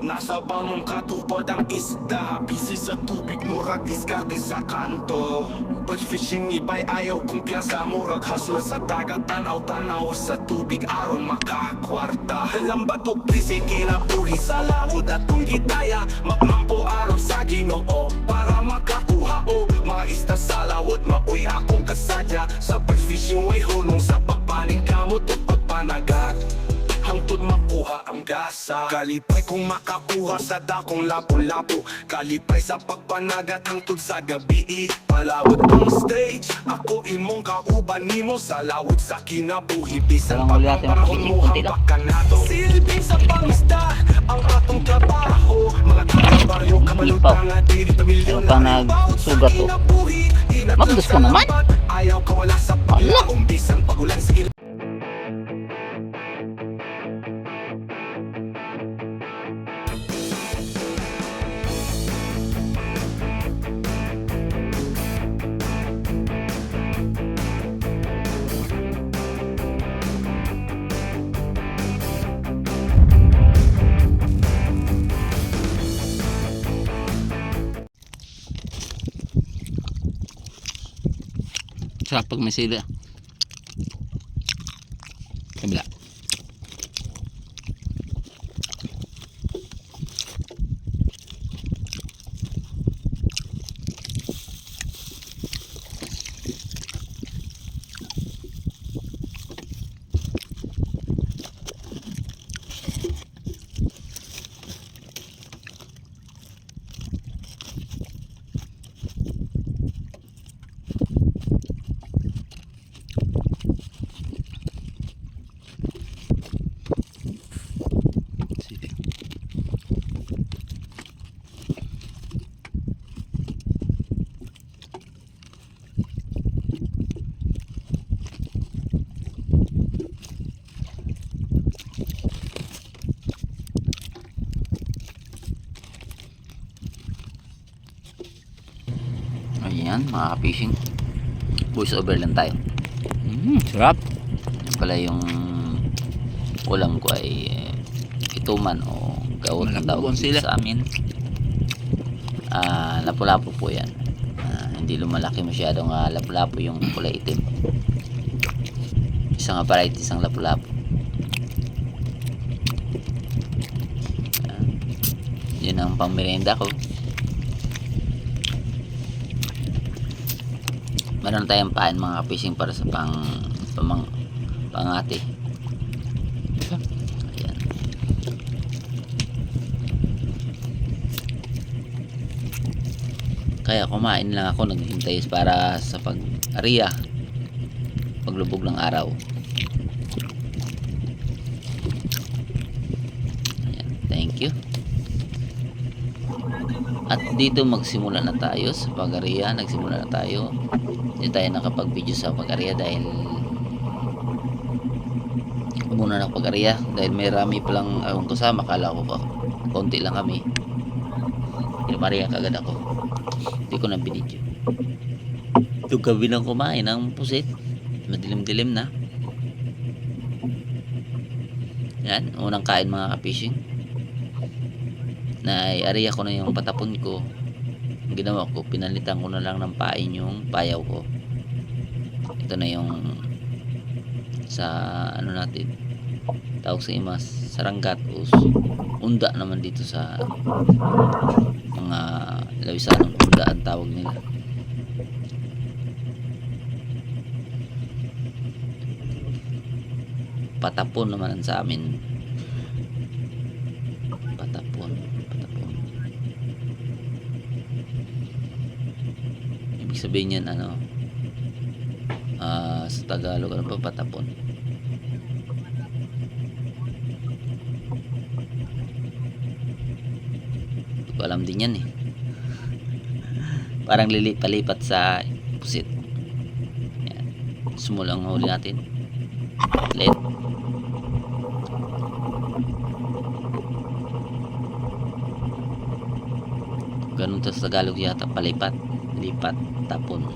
Nasa bangong katupad ang isda, busy sa tubig, murag diskarte sa kanto. But fishing iba'y ayaw kumpiyansa, murag hasla sa dagat, tanaw-tanaw sa tubig, aron makakwarta. Lambat o prisi, kinabuhi sa lawod at kung gitaya, magmampo aron sa Ginoo para makakuha o maista sa lawod. Mauy akong kasadya sa fishing, way hunong sa pagpaning kamot o pagpanagat, hangtod makuha ang gasa. Kalipay kung makakuha sa dakong lapu-lapu, kalipay sa pagpanagat hangtod sa gabi. Palawod ang stage, ako imong kauban nimo sa lawod sa kinabuhi. Bisan Walang huli natin mga pagpapahon fishing, mo kunti lang. hambak ka nato. Silbing sa pangisda, ang atong trabaho. Mga taga-baryo, kamalutang at dili pamilyong Ano pa nagsugat to? Mabdos ka naman. Ayaw ka wala sa paglaong, bisan pagulan sa ilang. Sarap pag may sili. Kabila. Sige. Ayan mga ka-fishing, voice over lang tayo. Sarap. Yan pala yung ulam ko ay ituman o gaot na tawag dito sa amin. Lapu-lapu po yan. Hindi lumalaki masyadong lapu-lapu, yung kulay itim. Isang variety, isang lapu-lapu. Yun ang pangmerienda ko. Meron tayong pain mga fishing para sa pangati. Ayan. Kaya kumain lang ako, naghintay para sa pag-ariya, paglubog ng araw. Ayan, thank you. At dito magsimula na tayo sa pag-ariya. Nagsimula na tayo. Hindi tayo nakapag-video sa pag-ariya dahil muna na pag-ariya dahil may rami palang akong kasama. Kala ko konti lang kami. Pinamariya kagad ako. Hindi ko na binidyo. Ito gabi nang kumain ng pusit. Madilim-dilim na. Yan, unang kain mga ka-fishing. Naiariya ko na yung patapon ko. Ang ginawa ko, pinalitan ko na lang ng pain yung payaw ko. Ito na yung sa ano natin, tawag sa imas, saranggat o unda naman dito sa mga lawisanong unda ang tawag nila. Patapon naman ang sa amin. Patapon. Ibig sabihin yan ano, sa Tagalog ano pa patapon? Hindi ko alam din yan eh. Parang palipat sa pusit. Yan. Sumulang huli natin. Let. Ganun to sa Tagalog yata, palipat, lipat, tapon.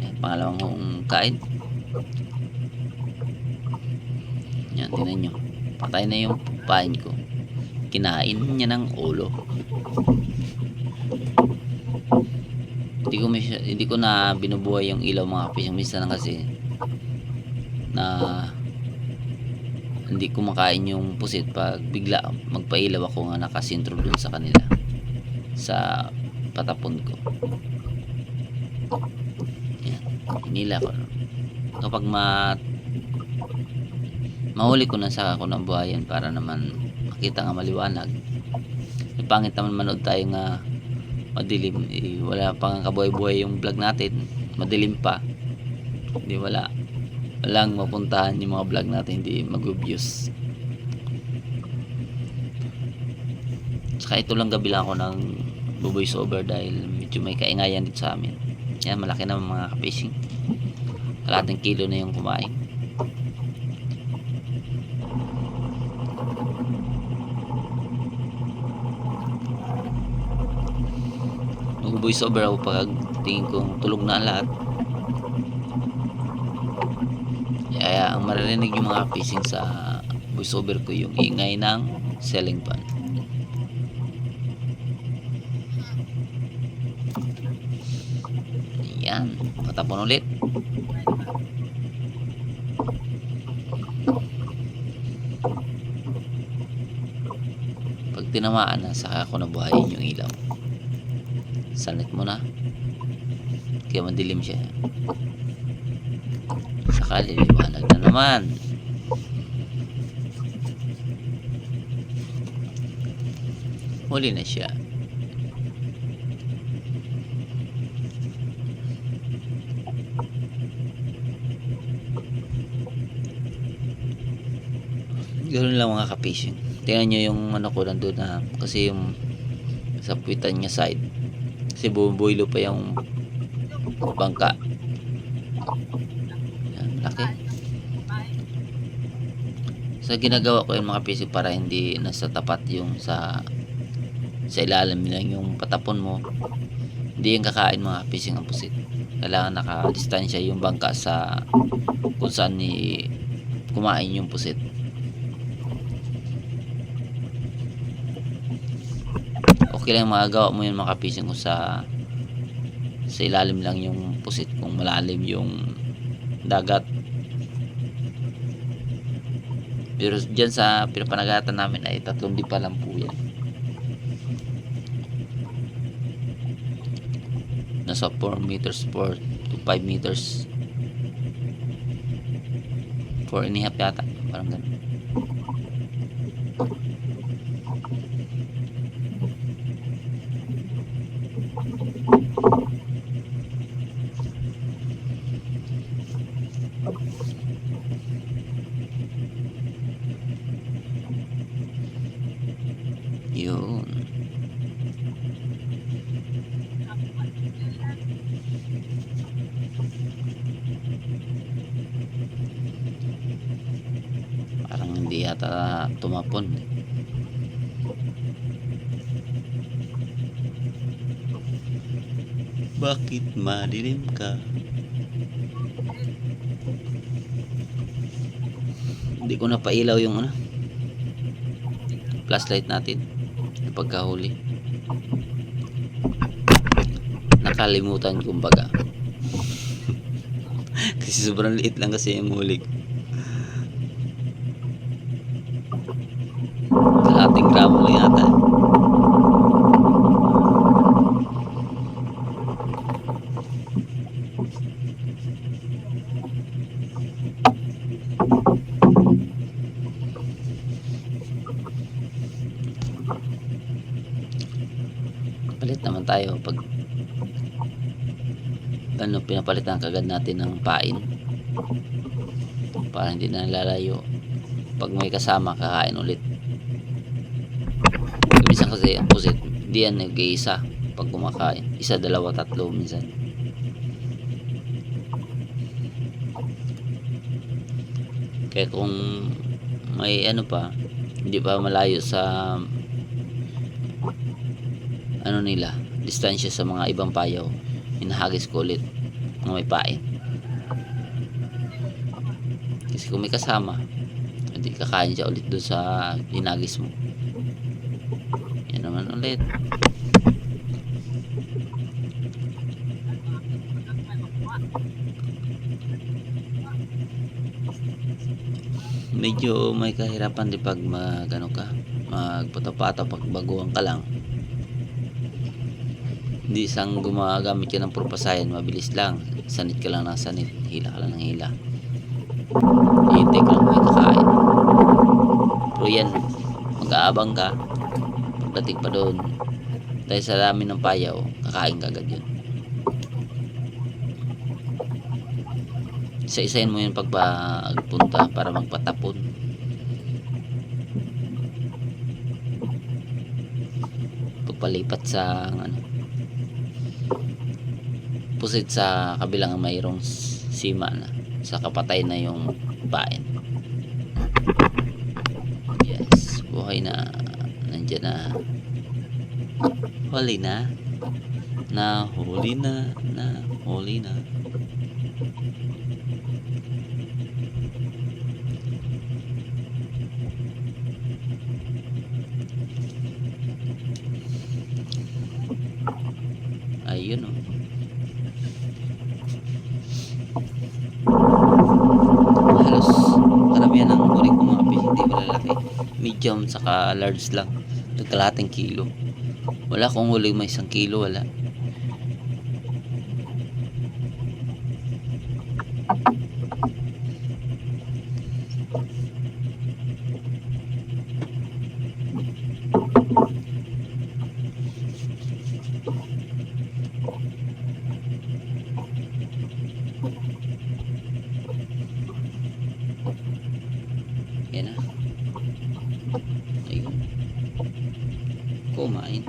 Yan, pangalawang kain. Yan, tingnan nyo. Patay na yung pain ko. Kinain niya ng ulo. Hindi ko na binubuhay yung ilaw mga kapis. Yung minsan kasi na hindi kumakain yung pusit pag bigla magpailaw ako nga nakasintro dun sa kanila sa patapon ko. Yan, inila ko. Kapag mahuli ko na saka ako ng buhayan para naman makita nga maliwanag. Pangit naman manood tayo nga madilim, wala pang kabuhay-buhay yung vlog natin, madilim pa, hindi walang mapuntahan yung mga vlog natin, hindi mag-views. Saka ito lang gabi lang ako ng voice over dahil medyo may kaingayan dito sa amin. Yan, malaki na mga ka-fishing, kalating kilo na yung kumain. Mag-voice over ako pag tingin kong tulog na ang lahat. Kaya ang maririnig yung mga fishing sa voice over ko yung ingay ng selling pan. Ayan, patapon ulit. Pag tinamaan na, saka ako nabuhayin yung ilaw. Sanit mo na kaya madilim siya, saka liliwanag na naman. Huli na siya. Ganoon lang mga ka-fishing. Tingnan nyo yung ano ko nandun na, kasi yung sa puwitan niya side, kasi bumubuilo pa yung bangka. Yan, laki. So ginagawa ko yung mga fishing para hindi nasa tapat yung sa ilalim lang yung patapon mo, hindi yung kakain mga fishing ang pusit. Kailangan naka-distansya yung bangka sa kung saan kumain yung pusit. Okay lang magagawa mo yun mga fishing kung sa ilalim lang yung pusit, kung malalim yung dagat. Pero dyan sa pinapanagatan namin ay 3 dipa lang po yan. Nasa 4 meters 4 to 5 meters, 4.5 yata, parang ganun. Yun. Parang hindi yata tumapon. Bakit madilim ka? Hindi ko napailaw yung flashlight natin pagkahuli. Nakalimutan kumbaga. Kasi sobrang liit lang kasi yung huli. Kalating gramo lang yata. Palit naman tayo pag pinapalitan kagad natin ng pain para hindi na nalalayo. Pag may kasama kakain ulit. Minsan kasi ang pusit hindi yan nag-iisa pag kumakain, 1, 2, 3 minsan. Kaya kung may hindi pa malayo sa nila, distansya sa mga ibang payaw, hinahagis ko ulit ng may pain. Kasi kung may kasama, hindi kakain siya ulit doon sa hinagis mo. Yan naman ulit. Medyo may kahirapan din pag magpatapato pag baguhan ka lang. Hindi isang gumagamit ka ng propasayan, mabilis lang. Sanit ka lang ng sanit, hila ka lang ng hila. Hihintay ka lang may kakain. Pero yan, mag-aabang ka. Pagdating pa doon, dahil sa dami ng payaw, kakain ka agad yun. Isa-isahin mo yun pagpunta para magpatapon. Pagpalipat sa pusit sa kabilang mayroong sima na, sa kapatay na yung bain. Yes, buhay na, nandiyan na. Huli na, huli na. Ayun oh. Halos karamihan ng huli ko mga fish hindi malalaki. Medium saka large lang. Kalahating kilo. Wala akong huli may 1 kilo, wala. Yan na. Ayun. Kumain.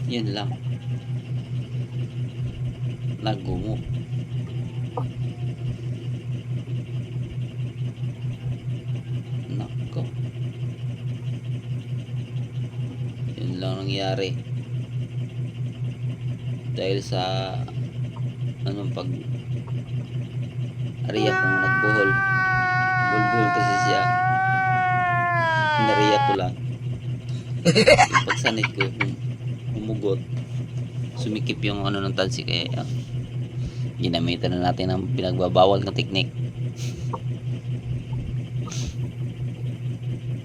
Yun lang. Nagumo. Nako. Yun lang nangyari. Dahil sa pag ariya kong nagbuhol. Bulbul kasi siya. Nariya ko lang. Yung pagsanit ko, humugot. Sumikip yung ng tansi kaya ginamitan na natin ang pinagbabawal na teknik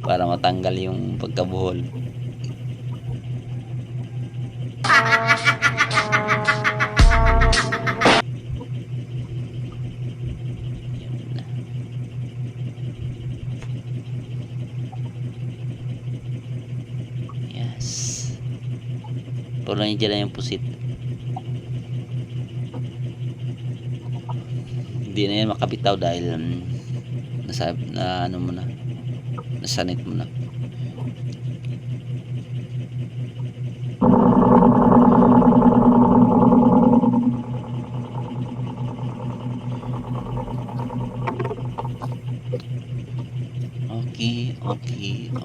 para matanggal yung pagkabuhol. Yes. Puro na dyan yung pusit. Hindi na yan makabitaw dahil nasanit mo na.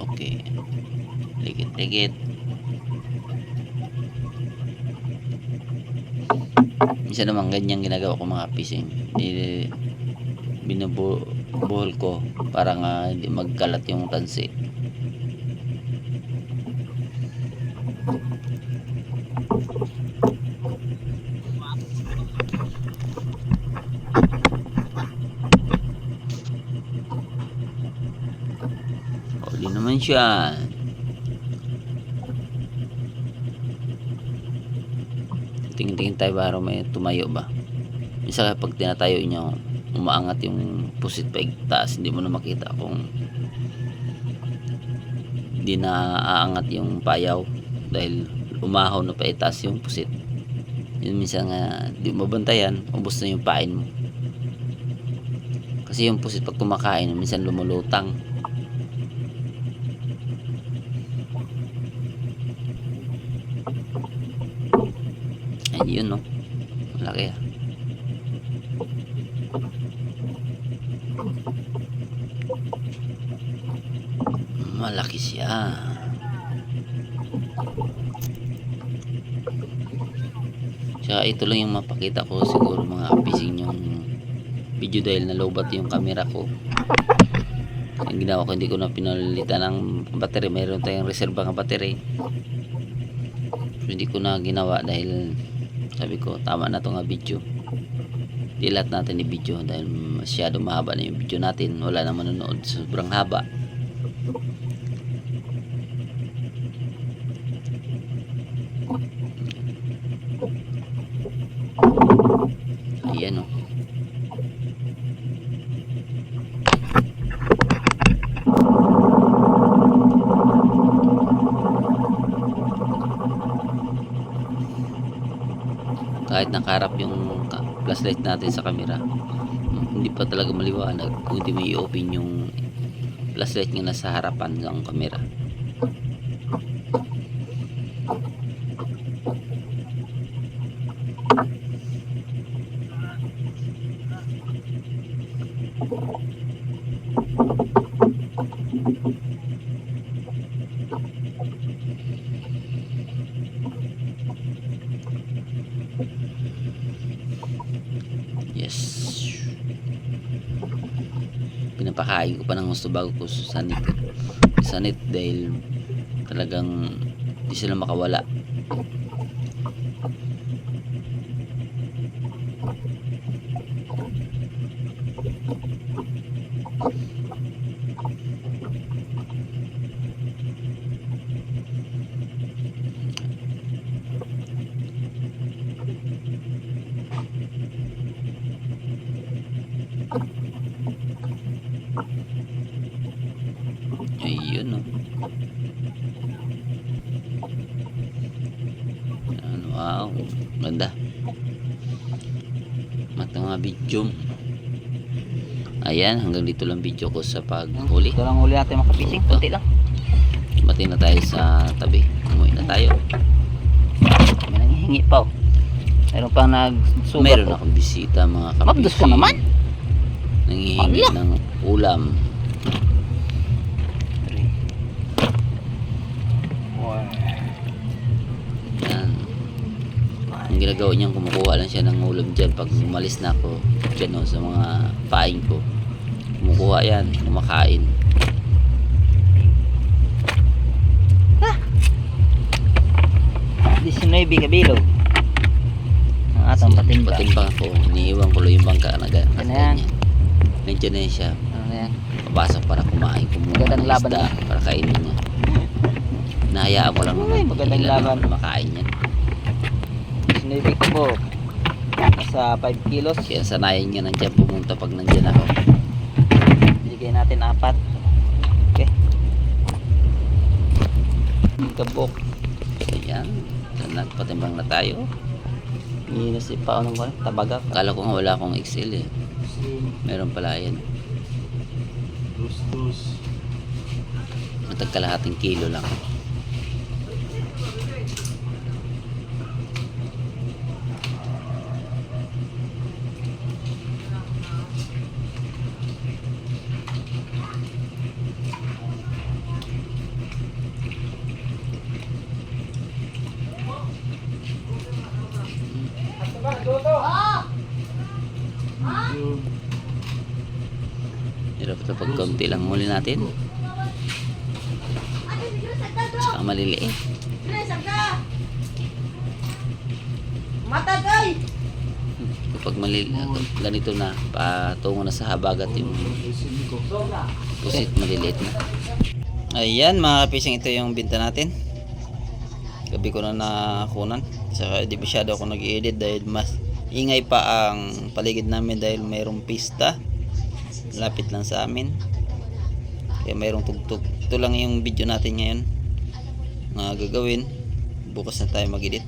Okay. Ligit. Minsan naman ganyan ginagawa ko mga fishing. Binubuhol ko para nga hindi magkalat yung tansi. Huli naman siya. Tingin-tingin tayo para may tumayo ba. Minsan kapag tinatayo nyo, umaangat yung pusit pa taas, hindi mo na makita kung hindi na aangat yung payaw dahil umahaw na pa itaas yung pusit. Yun minsan nga di mabantayan, ubos na yung pain mo. Kasi yung pusit pag kumakain minsan lumulutang. Ayun no, malaki ah. Malaki siya. Tsaka ito lang yung mapakita ko siguro mga kapising yung video dahil nalobat yung camera ko. Ang ginawa ko, hindi ko na pinalitan ng battery. Mayroon tayong reserva ng battery. So, hindi ko na ginawa dahil sabi ko tama na to nga video. Dilat natin yung video dahil masyado mahaba na yung video natin. Wala na manonood, sobrang haba. Ayan o. Kahit nakaharap yung flashlight natin sa camera, hindi pa talaga maliwanag kung hindi mo i-open yung flashlight nga nasa harapan ng camera. Yes. Pinapakain ko pa ng gusto bago ko sanit dahil talagang di sila makawala. Ayun o. Wow, ganda. Mata mga video. Ayan, hanggang dito lang video ko sa paghuli. Ito lang huli natin mga kapising, konti lang. Mati na tayo sa tabi. Umuwi na tayo. May nanghihingi pa oh. Meron pang nagsugat. Meron akong bisita mga kapisi. Magdos ka naman. Nanghihingi Ala. ng ulam. Yan. Ang ginagawa niyan, kumukuha lang siya ng ulam dyan pag umalis na ako dyan sa mga paing ko. Kumukuha yan, kumakain. Ah! 19 kabilog. Ang atang patimba. Patimbang ko, iniiwan ko lang yung bangka na Yan na yan. nandiyan na siya. Ano na yan? Papasok para kumain, kumuha Magandang ng laban isda na. para kainin niya. Nahayaan ko lang Ay, naman magandang ilan laban. naman makain yan. 19 ko po. Nasa 5 kilos. Kaya sanayin niya nandiyan pumunta pag nandiyan ako. Bigay natin 4. Okay. Kabok. Ayan, nagpatimbang na tayo. Minus pa anong wala. Tabaga. Akala ko nga wala akong XL eh. Meron pala yan. Matagkalahating kilo lang. Hirap ito pag kaunti lang muli natin. Saka maliliit. Matagay! Kapag ganito na, patungo na sa habagat yung pusit, maliliit na. Ayan mga kapising, ito yung binta natin. Gabi ko na nakunan. Saka di masyado ako nag-i-edit dahil mas ingay pa ang paligid namin dahil mayroong pista. Lapit lang sa amin. Kaya mayroong tugtog. Ito lang yung video natin ngayon na gagawin. Bukas na tayo mag-edit.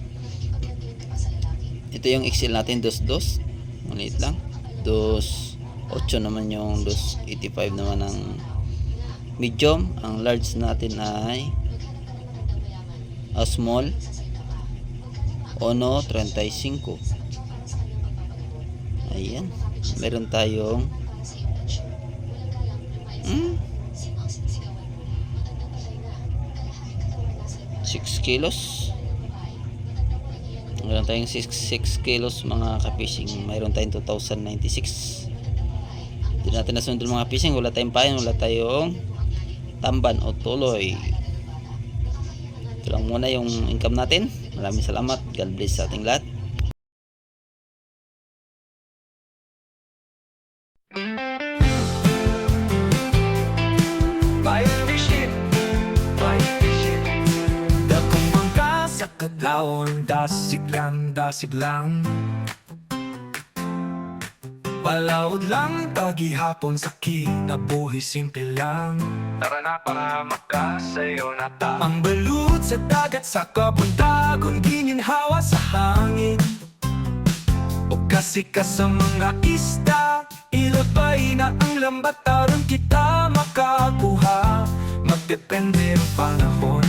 Ito yung XL natin, 2.2. Maliit lang. 2.8 naman yung 2.85 naman ang medium. Ang large natin ay small Ono 35. Ayan. Meron tayong 6 kilos. Meron tayong 6 kilos mga ka-fishing. Mayroon tayong 2,096. Hindi natin nasundol mga fishing. Wala tayong pain, wala tayong tamban o tuloy. Ito lang muna yung income natin. Maraming salamat. God bless sa ating lahat. Fire fishing, fire fishing. Dakong bangka sa kadlaon, dasig lang. Palawod lang, tagihapon sa kinabuhi, simple lang. Tara na para makasayo na ta. Ang balut sa dagat sa kabuntagon, gininhawa sa hangin. O kasi ka sa mga isda, ilabay na ang lambat, aron kita makakuha. Magdepende ang panahon,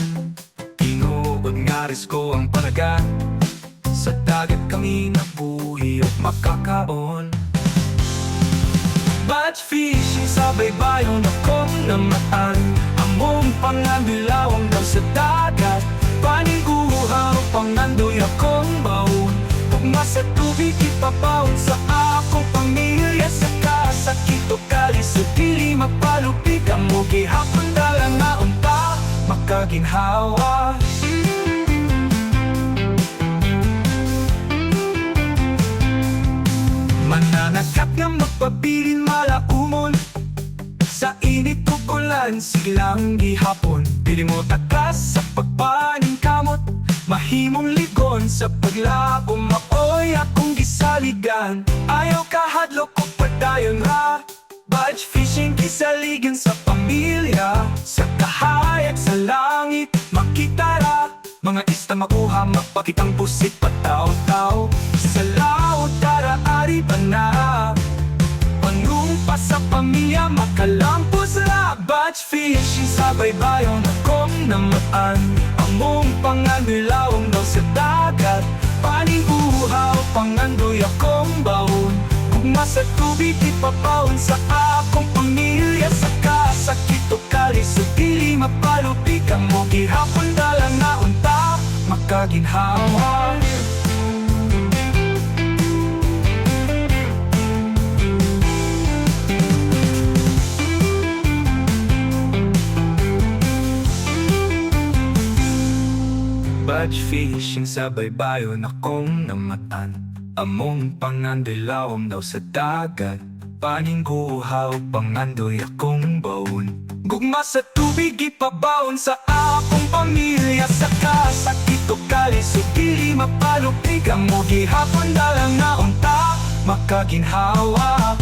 tinuod nga risko ang panagat. Sa dagat kami nabuhi at makakaon. Batch fishing sa baybayon akong namaan. Among pangabilawang daw sa dagat, paniguha o pangandoy akong baon. Pugma sa tubig ipapaon sa akong pamilya. Sa kasakit o kalis o dili mapalupig, ang mo gihapon dalang nga unta makaginhawa. Mananakap nga magpabilin malaumon, sa init tukulan siglang gihapon. Pili mo takas sa pagpaning kamot, mahimong ligon sa paglabong maoy akong gisaligan. Ayaw kahadlok o padayon ra, batch fishing kisaligan sa pamilya. Sa kahayag sa langit makita ra, mga isda makuha magpakitang pusit pataw-taw. Sa laot tara ari ba na, panumpa sa pamilya makalampos ra. Batch fishing sa baybayon akong namaan. Among panganilawang daw sa dagat, paniuhaw pangandoy akong baon. Kugma sa tubig ipapaon sa akong pamilya. Sa kasakit o kalis o dili mapalupig, ang mo gihapon dalang na unta makaginhawa. Batch fishing sa baybayon akong namatan. Among pangandilawom daw sa dagat, paningguhaw pangandoy akong baon. Gugma sa tubig ipabaon sa akong pamilya. Sa kasakit o kalis o dili mapalupig, ang mo gihapon dalang na unta makaginhawa.